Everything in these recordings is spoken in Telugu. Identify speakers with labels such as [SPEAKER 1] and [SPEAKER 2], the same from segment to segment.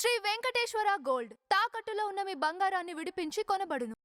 [SPEAKER 1] శ్రీ వెంకటేశ్వర గోల్డ్ తాకట్టులో ఉన్న మీ బంగారాన్ని విడిపించి కొనబడును.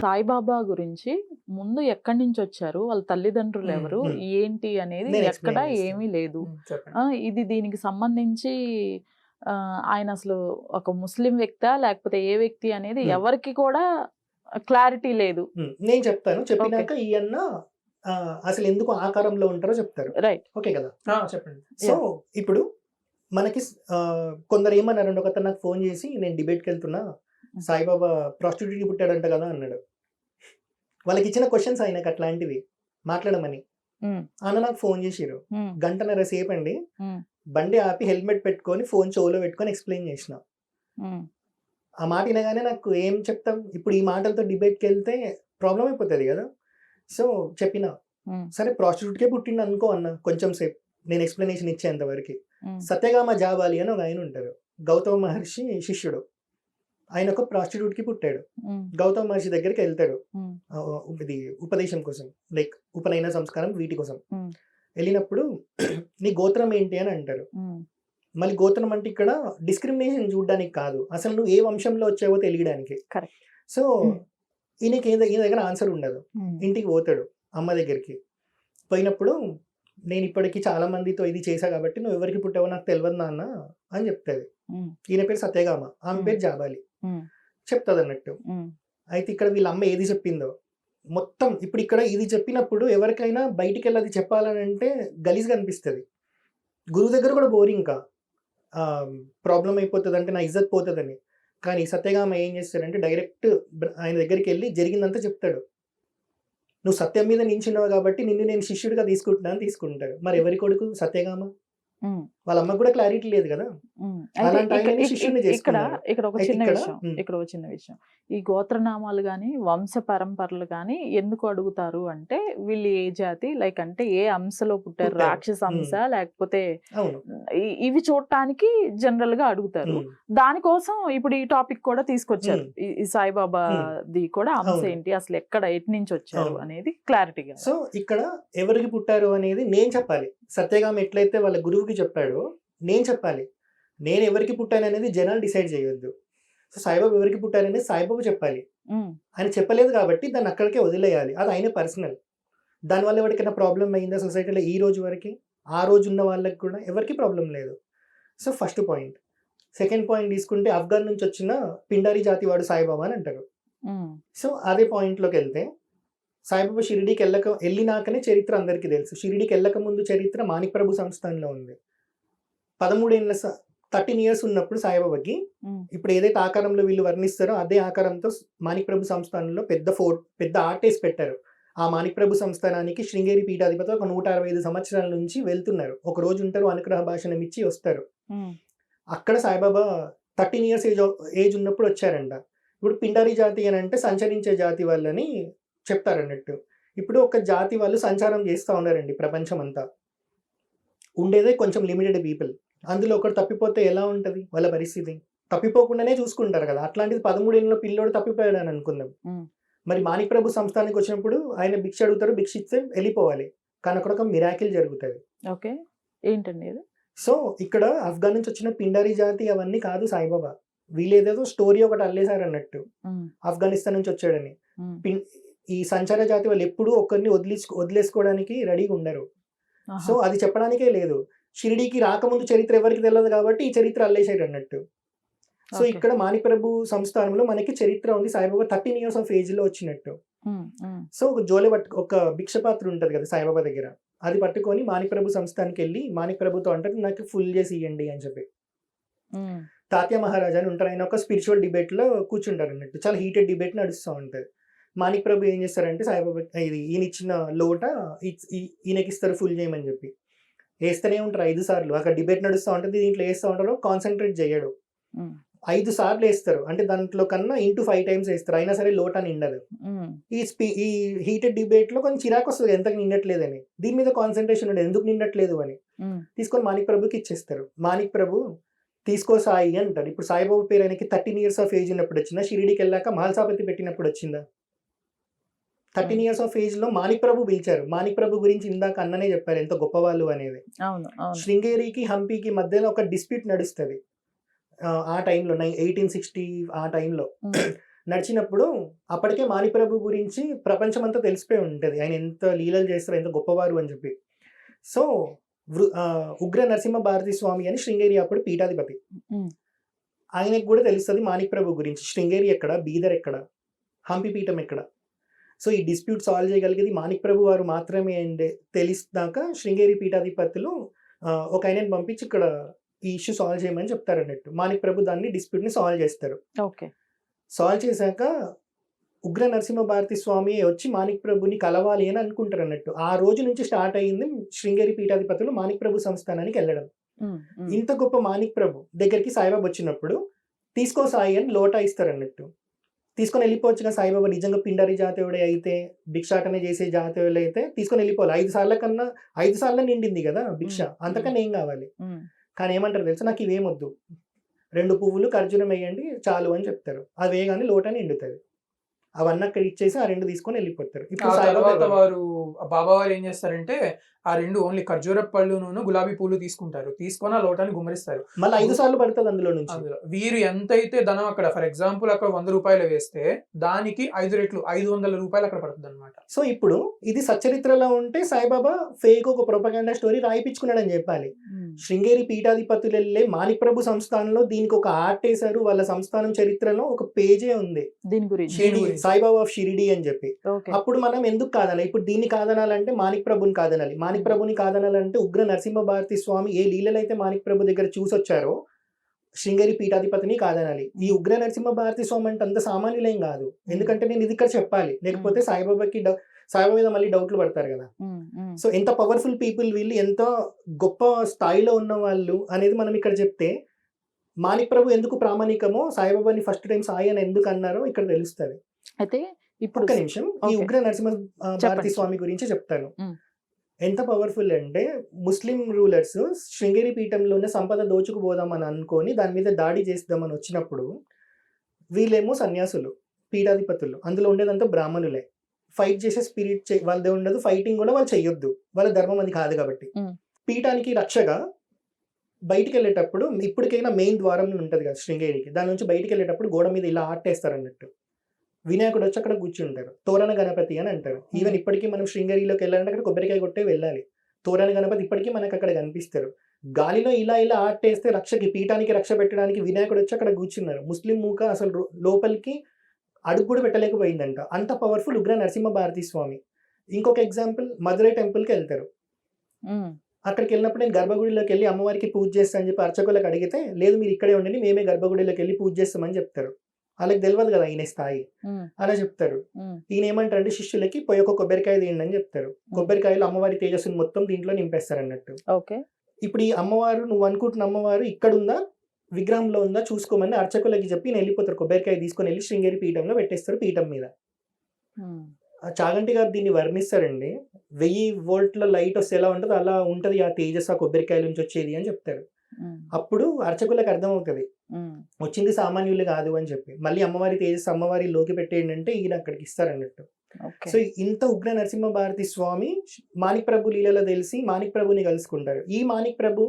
[SPEAKER 2] సాయిబాబా గురించి ముందు ఎక్కడి నుంచి వచ్చారు, వాళ్ళ తల్లిదండ్రులు ఎవరు, ఏంటి అనేది
[SPEAKER 3] నేను
[SPEAKER 2] ఎక్కడ
[SPEAKER 3] ఎక్స్‌ప్లెయిన్ చేస్తాను.
[SPEAKER 2] ఏమీ లేదు.
[SPEAKER 3] చెప్పండి.
[SPEAKER 2] ఇది దీనికి సంబంధించి ఆయన అసలు ఒక ముస్లిం వ్యక్తా లేకపోతే ఏ వ్యక్తి అనేది ఎవరికి కూడా క్లారిటీ లేదు.
[SPEAKER 3] నేను చెప్తాను.
[SPEAKER 2] ఓకే.
[SPEAKER 3] చెప్పినాక ఈయన్న అసలు ఎందుకు ఆకారంలో ఉంటారో చెప్తారు.
[SPEAKER 2] రైట్.
[SPEAKER 3] ఓకే కదా!
[SPEAKER 4] చెప్పండి.
[SPEAKER 3] సో, ఇప్పుడు మనకి కొందరు ఏమన్నారంటే ఒకతను నాకు ఫోన్ చేసి నేను డిబేట్‌కెళ్తున్నా. సాయిబాబా ప్రాస్టిట్యూట్‌కి పుట్టాడంట కదా! అన్నాడు. వాళ్ళకిచ్చిన క్వెషన్స్ ఆయనకు అట్లాంటివి మాట్లాడమని. అన్న నాకు ఫోన్ చేసిర్రు. గంటన్నర సేపండి. బండి ఆపి హెల్మెట్ పెట్టుకొని ఫోన్ చెవులో పెట్టుకొని ఎక్స్‌ప్లెయిన్ చేసిన. ఆ మాట వినగానే నాకు ఏం చెప్తాం? ఇప్పుడు ఈ మాటలతో డిబేట్‌కెళ్తే ప్రాబ్లమ్ అయిపోతది కదా! సో, చెప్పిన. సరే ప్రాస్టిట్యూట్‌కే పుట్టిండు అనుకో అన్న కొంచెం సేపు. నేను ఎక్స్‌ప్లనేషన్ ఇచ్చేంత వరకి. సత్యగామ జాబాలి అని ఒక ఆయన ఉంటారు. గౌతమ మహర్షి శిష్యుడు. ఆయన ఒక ప్రాస్టిట్యూట్‌కి పుట్టాడు. గౌతమ మహర్షి దగ్గరికి వెళ్తాడు. ఇది ఉపదేశం కోసం, లైక్ ఉపనయన సంస్కారం వీటి కోసం. వెళ్ళినప్పుడు నీ గోత్రం ఏంటి అని అంటారు. మళ్ళీ గోత్రం అంటే ఇక్కడ డిస్క్రిమినేషన్ చూడడానికి కాదు, అసలు నువ్వు ఏ వంశంలో వచ్చావో తెలియడానికి. సో ఈయన దగ్గర ఆన్సర్ ఉండదు. ఇంటికి పోతాడు అమ్మ దగ్గరికి. పోయినప్పుడు నేను ఇప్పటికి చాలా మందితో ఇది చేశా కాబట్టి నువ్వు ఎవరికి పుట్టావో నాకు తెలియదు నాన్న అని చెప్తుంది. ఈయన పేరు సత్యగామ, ఆమె పేరు జాబాలి. చెప్తుంది అన్నట్టు. అయితే ఇక్కడ వీళ్ళ అమ్మ ఏది చెప్పిందో మొత్తం ఇప్పుడు ఇక్కడ ఇది చెప్పినప్పుడు ఎవరికైనా బయటికి వెళ్ళి అది చెప్పాలని అంటే గలీజ్గా అనిపిస్తుంది. గురువు దగ్గర కూడా బోరింగ్, ఇంకా ప్రాబ్లం అయిపోతుంది అంటే నా ఇజ్జత్ పోతుందని. కానీ సత్యగామ ఏం చేస్తాడంటే డైరెక్ట్ ఆయన దగ్గరికి వెళ్ళి జరిగిందంతా చెప్తాడు. నువ్వు సత్యం మీద నించున్నావు కాబట్టి నిన్ను నేను శిష్యుడిగా తీసుకుంటారు. మరి ఎవరి కొడుకు సత్యగామ? వాళ్ళ అమ్మకు కూడా క్లారిటీ లేదు కదా.
[SPEAKER 2] ఇక్కడ ఒక చిన్న విషయం, ఈ గోత్రనామాలు గాని వంశ పరంపరలు గాని ఎందుకు అడుగుతారు అంటే వీళ్ళు ఏ జాతి, లైక్ అంటే ఏ అంశలో పుట్టారు, రాక్షస అంశ లేకపోతే ఇవి చూడటానికి జనరల్ గా అడుగుతారు. దానికోసం ఇప్పుడు ఈ టాపిక్ కూడా తీసుకొచ్చారు. ఈ సాయిబాబాది కూడా అంశ ఏంటి, అసలు ఎక్కడ ఎటు నుంచి వచ్చారు అనేది క్లారిటీగా.
[SPEAKER 3] సో ఇక్కడ ఎవరికి పుట్టారు అనేది నేను చెప్పాలి. సత్యగామ ఎట్లయితే వాళ్ళ గురువుకి చెప్పాడో నేను చెప్పాలి. నేను ఎవరికి పుట్టాను అనేది జనాలు డిసైడ్ చేయొద్దు. సో సాయిబాబా ఎవరికి పుట్టారనేది సాయిబాబా చెప్పాలి. ఆయన చెప్పలేదు కాబట్టి దాన్ని అక్కడికే వదిలేయాలి. అది ఆయన పర్సనల్. దానివల్ల ఎవరికైనా ప్రాబ్లం అయిందా సొసైటీలో ఈ రోజు వరకు? ఆ రోజు ఉన్న వాళ్ళకి కూడా ఎవరికి ప్రాబ్లం లేదు. So first point. Second point తీసుకుంటే ఆఫ్ఘన్ నుంచి వచ్చిన పిండారి జాతి వాడు సాయిబాబా అని అంటారు. సో అదే పాయింట్లోకి వెళ్తే సాయిబాబా షిరిడీకి వెళ్ళినాకనే చరిత్ర అందరికీ తెలుసు. షిరిడీకి వెళ్ళక ముందు చరిత్ర మాణిక్ ప్రభు సంస్థానంలో ఉంది. 13 years ఉన్నప్పుడు సాయిబాబాకి ఇప్పుడు ఏదైతే ఆకారంలో వీళ్ళు వర్ణిస్తారో అదే ఆకారంతో మాణిక్ ప్రభు సంస్థానంలో పెద్ద ఆర్ట్ వేసి పెట్టారు. ఆ మాణిక్ ప్రభు సంస్థానానికి శృంగేరి పీఠాధిపతి ఒక 165 సంవత్సరాల నుంచి వెళ్తున్నారు. ఒక రోజు ఉంటారు, అనుగ్రహ భాషణం ఇచ్చి వస్తారు. అక్కడ సాయిబాబా 13 years ఏజ్ ఉన్నప్పుడు వచ్చారంట. ఇప్పుడు పిండారి జాతి అని అంటే సంచరించే జాతి వాళ్ళని చెప్తారన్నట్టు. ఇప్పుడు ఒక జాతి వాళ్ళు సంచారం చేస్తూ ఉన్నారండి ప్రపంచం అంతా. ఉండేదే కొంచెం లిమిటెడ్ పీపుల్. అందులో ఒకటి తప్పిపోతే ఎలా ఉంటుంది వాళ్ళ పరిస్థితి? తప్పిపోకుండానే చూసుకుంటారు కదా. అట్లాంటిది 13 ఏళ్ళ పిల్లోడు తప్పిపోయాడు అని అనుకుందాం. మరి మాణిక్ ప్రభు సంస్థానికి వచ్చినప్పుడు ఆయన భిక్ష అడుగుతారు, భిక్ష ఇస్తే వెళ్ళిపోవాలి. కానీ అక్కడ ఒక మిరాకిల్ జరుగుతుంది.
[SPEAKER 2] ఓకే, ఏంటండి అది? సో
[SPEAKER 3] ఇక్కడ ఆఫ్ఘన్ నుంచి వచ్చిన పిండారి జాతి అవన్నీ కాదు సాయిబాబా. వీళ్ళేదేదో స్టోరీ ఒకటి అల్లేశారు అన్నట్టు, ఆఫ్ఘనిస్తాన్ నుంచి వచ్చాడని. ఈ సంచార జాతి వాళ్ళు ఎప్పుడూ ఒకరిని వదిలేసుకోవడానికి రెడీగా ఉండరు. సో అది చెప్పడానికే లేదు. షిరిడీకి రాకముందు చరిత్ర ఎవరికి తెలియదు కాబట్టి ఈ చరిత్ర అల్లేశారు అన్నట్టు. సో ఇక్కడ మాణిక్ ప్రభు సంస్థానంలో మనకి చరిత్ర ఉంది. సాయిబాబా 13 years of age లో వచ్చినట్టు. సో ఒక జోలె ఒక భిక్ష పాత్ర ఉంటుంది కదా సాయిబాబా దగ్గర, అది పట్టుకొని మాణిక్ ప్రభు సంస్థానికి వెళ్ళి మాణిక్ ప్రభుతో అంటారు నాకు ఫుల్ చేసి ఇవ్వండి అని చెప్పి. తాత్యా మహారాజా అని ఉంటారు. ఆయన ఒక స్పిరిచువల్ డిబేట్ లో కూర్చుంటారు అన్నట్టు. చాలా హీటెడ్ డిబేట్ నడుస్తూ ఉంటుంది. మాణిక్ ప్రభు ఏం చేస్తారంటే సాయిబాబా ఇది ఈయన ఇచ్చిన లోట ఈయనకి ఇస్తారు ఫుల్ చేయమని చెప్పి. వేస్తూనే ఉంటారు 5 సార్లు. అక్కడ డిబేట్ నడుస్తూ ఉంటుంది, దీంట్లో వేస్తూ ఉంటారు, కాన్సన్ట్రేట్ చేయడు. 5 సార్లు వేస్తారు, అంటే దాంట్లో కన్నా into 5 times వేస్తారు, అయినా సరే లోట నిండదు. ఈ హీటెడ్ డిబేట్ లో కొంచెం చిరాకు వస్తుంది ఎంతకు నిండట్లేదని. దీని మీద కాన్సన్ట్రేషన్ ఉండదు, ఎందుకు నిండట్లేదు అని. తీసుకొని మాణిక్ ప్రభుకి ఇచ్చేస్తారు. మాణిక్ ప్రభు తీసుకో సాయి అంటారు. ఇప్పుడు సాయిబాబా పేరు ఆయనకి 13 years of age ఉన్నప్పుడు వచ్చిందా? షిరిడీకి వెళ్ళాక మహల్సాపతి పెట్టినప్పుడు వచ్చిందా? 13 ఇయర్స్ ఆఫ్ ఏజ్ లో మాణిక్ ప్రభు పిలిచారు. మాణిక్ ప్రభు గురించి ఇందాక అన్ననే చెప్పారు ఎంత గొప్పవాళ్ళు అనేది.
[SPEAKER 2] అవును అవును
[SPEAKER 3] శృంగేరికి హంపీకి మధ్యలో ఒక డిస్ప్యూట్ నడుస్తుంది ఆ టైంలో 1860 ఆ టైంలో నడిచినప్పుడు అప్పటికే మాణిక్ ప్రభు గురించి ప్రపంచం అంతా తెలిసిపోయి ఉంటుంది, ఆయన ఎంత లీలలు చేస్తారు, ఎంత గొప్పవారు అని చెప్పి. సో ఉగ్ర నరసింహ భారతి స్వామి అని శృంగేరి అప్పుడు పీఠాధిపతి.
[SPEAKER 2] ఉమ్,
[SPEAKER 3] ఆయనకు కూడా తెలుస్తుంది మాణిక్ ప్రభు గురించి, శృంగేరి ఎక్కడ, బీదర్ ఎక్కడ, హంపి పీఠం ఎక్కడ. సో ఈ డిస్ప్యూట్ సాల్వ్ చేయగలిగేది మాణిక్ ప్రభు వారు మాత్రమే అంటే తెలిసినాక శృంగేరి పీఠాధిపతులు ఒక ఆయనని పంపించి ఇక్కడ ఈ ఇష్యూ సాల్వ్ చేయమని చెప్తారు అన్నట్టు. మాణిక్ ప్రభు దాన్ని డిస్ప్యూట్ని సాల్వ్ చేస్తారు.
[SPEAKER 2] ఓకే
[SPEAKER 3] సాల్వ్ చేశాక ఉగ్ర నరసింహ భారతి స్వామి వచ్చి మాణిక్ ప్రభుని కలవాలి అని అనుకుంటారు అన్నట్టు. ఆ రోజు నుంచి స్టార్ట్ అయ్యింది శృంగేరి పీఠాధిపతులు మాణిక్ ప్రభు సంస్థానానికి వెళ్ళడం.
[SPEAKER 2] ఉమ్, ఉమ్,
[SPEAKER 3] ఇంత గొప్ప మాణిక్ ప్రభు దగ్గరికి సాయిబాబా వచ్చినప్పుడు తీసుకో సాయి అని లోటా ఇస్తారు అన్నట్టు. తీసుకొని వెళ్ళిపోవచ్చుగా సాయిబాబా నిజంగా పిండారి జాతీయుడే అయితే, భిక్షాటన చేసే జాతీయులు అయితే తీసుకొని వెళ్ళిపోవాలి. 5 సార్ల కన్నా 5 సార్లు నిండింది కదా భిక్ష, అంతకన్నా ఏం కావాలి.
[SPEAKER 2] ఉమ్.
[SPEAKER 3] కానీ ఏమంటారు తెలుసా, నాకు ఇవేమొద్దు, 2 పువ్వులు ఖర్జూరం వేయండి చాలు అని చెప్తారు. అది వేయగానే లోటా నిండుతుంది. అవన్నీ అక్కడ ఇచ్చేసి ఆ 2 తీసుకొని వెళ్ళిపోతారు. ఇప్పుడు
[SPEAKER 4] ఆ
[SPEAKER 3] సాయిబాబా
[SPEAKER 4] తర్వాత
[SPEAKER 3] ఎవరు?
[SPEAKER 4] వారు బాబా వారు ఏం చేస్తారంటే ఆ 2 ఓన్లీ ఖర్జూర పళ్ళును గులాబీ పూలు తీసుకుంటారు, తీసుకొని ఆ లోటాన్ని గుమ్మరిస్తారు.
[SPEAKER 3] మళ్ళీ 5 సార్లు పడుతుంది అందులో నుంచి.
[SPEAKER 4] అందులో వీరు ఎంతైతే ధనం అక్కడ ఫర్ ఎగ్జాంపుల్ అక్కడ 100 రూపాయలు వేస్తే దానికి 5 రెట్లు 500 రూపాయలు అక్కడ పడుతుంది అనమాట.
[SPEAKER 3] సో ఇప్పుడు ఇది సచ్చరిత్రలో ఉంటే సాయిబాబా ఫేక్ ఒక ప్రొపగాండా స్టోరీ రాయిపించుకున్నాడని చెప్పాలి.
[SPEAKER 2] ఉమ్,
[SPEAKER 3] శృంగేరి పీఠాధిపతులు వెళ్ళే మాణిక్ ప్రభు సంస్థానంలో దీనికి ఒక ఆర్ట్ వేశారు. వాళ్ళ సంస్థానం చరిత్రలో ఒక పేజే ఉంది,
[SPEAKER 2] దీని గురించి
[SPEAKER 3] షిరిడి, సాయిబాబా ఆఫ్ షిరిడి అని చెప్పి.
[SPEAKER 2] ఓకే
[SPEAKER 3] అప్పుడు మనం ఎందుకు కాదనాలి? ఇప్పుడు దీన్ని కాదనాలంటే మాణిక్ ప్రభుని కాదనాలి. మాణిక్ ప్రభుని కాదనాలంటే ఉగ్ర నరసింహ భారతి స్వామి ఏ లీలలు అయితే మాణిక్ ప్రభు దగ్గర చూసొచ్చారో శృంగేరి పీఠాధిపతిని కాదనాలి. ఈ ఉగ్ర నరసింహ భారతి స్వామి అంటే అంత సామాన్యులేం కాదు. ఎందుకంటే నేను ఇది ఇక్కడ చెప్పాలి, లేకపోతే సాయిబాబాకి సాయిబాబా మీద మళ్ళీ డౌట్లు పడతారు కదా.
[SPEAKER 2] ఉమ్, ఉమ్,
[SPEAKER 3] సో ఎంత పవర్ఫుల్ పీపుల్ వీళ్ళు, ఎంత గొప్ప స్థాయిలో ఉన్న వాళ్ళు అనేది మనం ఇక్కడ చెప్తే మాణిక్ ప్రభు ఎందుకు ప్రామాణికమో, సాయిబాబాని ఫస్ట్ టైం సాయి అని ఎందుకు అన్నారో ఇక్కడ తెలుస్తుంది.
[SPEAKER 2] అయితే ఇప్పుడు
[SPEAKER 3] ఒక్క నిమిషం ఈ
[SPEAKER 2] ఓకే.
[SPEAKER 3] ఉగ్ర నరసింహ భారతి
[SPEAKER 2] చెప్పండి.
[SPEAKER 3] స్వామి గురించి చెప్తాను.
[SPEAKER 2] ఉమ్.
[SPEAKER 3] ఎంత పవర్ఫుల్ అంటే ముస్లిం రూలర్స్ శృంగేరి పీఠంలో ఉన్న సంపద దోచుకుపోదామని అనుకొని దాని మీద దాడి చేద్దామని వచ్చినప్పుడు వీళ్ళేమో సన్యాసులు, పీఠాధిపతులు, అందులో ఉండేదంతా బ్రాహ్మణులే. ఫైట్ చేసే స్పిరిట్ వాళ్ళదే ఉండదు, ఫైటింగ్ కూడా వాళ్ళు చెయ్యొద్దు, వాళ్ళ ధర్మం అది కాదు కాబట్టి. పీఠానికి రక్షగా బయటికి వెళ్ళేటప్పుడు ఇప్పటికైనా మెయిన్ ద్వారం ఉంటుంది కదా శృంగేరికి, దాని నుంచి బయటికి వెళ్ళేటప్పుడు గోడ మీద ఇలా ఆర్టేస్తారు అన్నట్టు. వినాయకుడు వచ్చి అక్కడ కూర్చుంటారు, తోరణ గణపతి అని అంటారు. ఈవెన్ ఇప్పటికీ మనం శృంగేరిలోకి వెళ్ళాలంటే అక్కడ కొబ్బరికాయ కొట్టే వెళ్ళాలి. తోరణ గణపతి ఇప్పటికీ మనకు అక్కడ కనిపిస్తారు. గాలిలో ఇలా ఇలా ఆర్టేస్తే రక్షకి, పీఠానికి రక్ష పెట్టడానికి వినాయకుడు వచ్చి అక్కడ కూర్చున్నారు. ముస్లిం మూక అసలు లోపలికి అడుగు కూడా పెట్టలేకపోయిందంట, అంత పవర్ఫుల్ ఉగ్ర నరసింహ భారతి స్వామి. ఇంకొక ఎగ్జాంపుల్, మధురై టెంపుల్కి వెళ్తారు. అక్కడికి వెళ్ళినప్పుడు నేను గర్భగుడిలోకి వెళ్ళి అమ్మవారికి పూజ చేస్తాను అని చెప్పి అర్చకులకు అడిగితే, లేదు మీరు ఇక్కడే ఉండండి, మేమే గర్భగుడిలోకి వెళ్ళి పూజ చేస్తామని చెప్తారు. వాళ్ళకి తెలియదు కదా ఈయన స్థాయి, అలా చెప్తారు. ఈయన ఏమంటారంటే శిష్యులకి పోయి ఒక కొబ్బరికాయ తీయండి అని చెప్తారు. కొబ్బరికాయలు అమ్మవారి తేజస్సుని మొత్తం దీంట్లో నింపేస్తారు అన్నట్టు.
[SPEAKER 2] ఓకే
[SPEAKER 3] ఇప్పుడు ఈ అమ్మవారు, నువ్వు అనుకుంటున్న అమ్మవారు ఇక్కడ ఉందా, విగ్రహంలో ఉందా చూసుకోమని అర్చకులకి చెప్పి నేను వెళ్ళిపోతారు. కొబ్బరికాయ తీసుకొని వెళ్ళి శృంగేరి పీఠంలో పెట్టేస్తారు, పీఠం మీద. చాగంటి గారు దీన్ని వర్ణిస్తారండి, 1000 వోల్ట్ల లైట్ వస్తే ఎలా ఉంటుందో అలా ఉంటుంది ఆ తేజస్ ఆ కొబ్బరికాయల నుంచి వచ్చేది అని చెప్తారు. అప్పుడు అర్చకులకు అర్థమవుతుంది వచ్చింది సామాన్యులు కాదు అని చెప్పి. మళ్ళీ అమ్మవారి తేజస్ అమ్మవారి లోకి పెట్టేయండి అంటే ఈయన అక్కడికి ఇస్తారన్నట్టు. సో ఇంత ఉగ్ర నరసింహ భారతి స్వామి మాణిక్ ప్రభు లీలలో తెలిసి మాణిక్ ప్రభుని కలుసుకుంటారు. ఈ మాణిక్ ప్రభు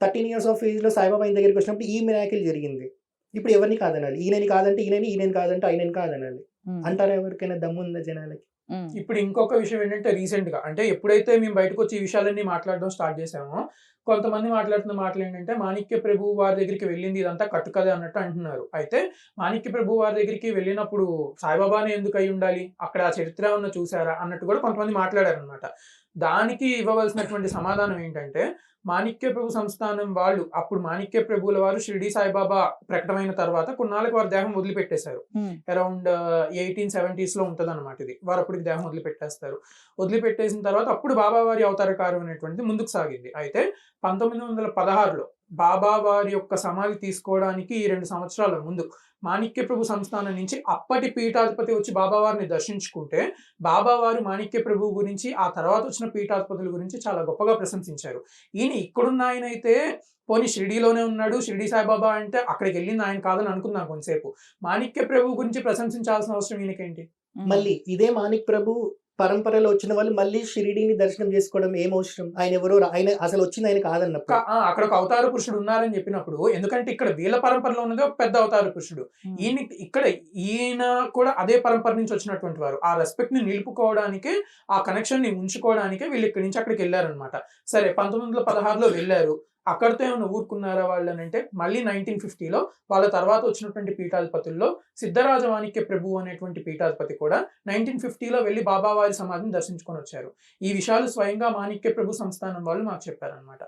[SPEAKER 3] 13 ఇయర్స్ ఆఫ్ ఏజ్ లో సాయిబాబా ఆయన దగ్గరికి వచ్చినప్పుడు ఈ మిరాకిల్ జరిగింది. ఇప్పుడు ఎవరిని కాదనాలి? ఈయనని కాదంటే ఈయనని, ఈయనని కాదంటే ఆయనని కాదనాలి అంటారా? ఎవరికైనా దమ్ము ఉందా జనాలకి?
[SPEAKER 4] ఇప్పుడు ఇంకొక విషయం ఏంటంటే రీసెంట్ గా, అంటే ఎప్పుడైతే మేము బయటకు వచ్చి ఈ విషయాలన్నీ మాట్లాడడం స్టార్ట్ చేసామో, కొంతమంది మాట్లాడుతున్న మాటలు ఏంటంటే మాణిక్య ప్రభు వారి దగ్గరికి వెళ్ళింది ఇదంతా కట్టుకదే అన్నట్టు అంటున్నారు. అయితే మాణిక్య ప్రభు వారి దగ్గరికి వెళ్ళినప్పుడు సాయిబాబానే ఎందుకు అయి ఉండాలి, అక్కడ ఆ చరిత్ర ఉన్న చూసారా అన్నట్టు కూడా కొంతమంది మాట్లాడారు అనమాట. దానికి ఇవ్వవలసినటువంటి సమాధానం ఏంటంటే, మాణిక్య ప్రభు సంస్థానం వాళ్ళు అప్పుడు మాణిక్య ప్రభువుల వారు షిరిడి సాయిబాబా ప్రకటమైన తర్వాత కొన్నాళ్ళకి వారి దేహం వదిలిపెట్టేశారు. అరౌండ్ 1870s లో ఉంటది అనమాట ఇది. వారు అప్పటికి దేహం వదిలిపెట్టేస్తారు. వదిలిపెట్టేసిన తర్వాత అప్పుడు బాబా వారి అవతార కార్యం అనేటువంటిది ముందుకు సాగింది. అయితే 1916లో బాబా వారి యొక్క సమాధి తీసుకోవడానికి 2 సంవత్సరాల ముందు మాణిక్య ప్రభు సంస్థానం నుంచి అప్పటి పీఠాధిపతి వచ్చి బాబావారిని దర్శించుకుంటే బాబావారు మాణిక్య ప్రభు గురించి, ఆ తర్వాత వచ్చిన పీఠాధిపతుల గురించి చాలా గొప్పగా ప్రశంసించారు. ఈయన ఇక్కడున్న ఆయన అయితే పోనీ షిరిడీలోనే ఉన్నాడు, షిరిడి సాయిబాబా అంటే అక్కడికి వెళ్ళింది ఆయన కాదని అనుకున్నాం కొంతసేపు. మాణిక్య ప్రభు గురించి ప్రశంసించాల్సిన అవసరం ఈయనకేంటి?
[SPEAKER 3] మళ్ళీ ఇదే మాణిక్ ప్రభు పరంపరలో వచ్చిన వాళ్ళు మళ్ళీ షిరిడీని దర్శనం చేసుకోవడం ఏం అవసరం? ఆయన ఎవరో ఆయన అసలు వచ్చింది ఆయన కాదన్నప్పుడు.
[SPEAKER 4] అక్కడ ఒక అవతార పురుషుడు ఉన్నారని చెప్పినప్పుడు, ఎందుకంటే ఇక్కడ వీళ్ళ పరంపరలో ఉన్నది ఒక పెద్ద అవతార పురుషుడు. ఈయన కూడా అదే పరంపర నుంచి వచ్చినటువంటి వారు. ఆ రెస్పెక్ట్ ని నిలుపుకోవడానికి, ఆ కనెక్షన్ ని ఉంచుకోవడానికి వీళ్ళు ఇక్కడి నుంచి అక్కడికి వెళ్ళారనమాట. సరే 1916లో వెళ్ళారు. అక్కడితో ఏమైనా ఊరుకున్నారా వాళ్ళు అని అంటే, మళ్ళీ 1950లో వాళ్ళ తర్వాత వచ్చినటువంటి పీఠాధిపతుల్లో సిద్ధరాజమాణిక్య ప్రభు అనేటువంటి పీఠాధిపతి కూడా 1950లో వెళ్ళి బాబావారి సమాధిని దర్శించుకొని వచ్చారు. ఈ విషయాలు స్వయంగా మాణిక్య ప్రభు సంస్థానం వాళ్ళు మాకు చెప్పారనమాట.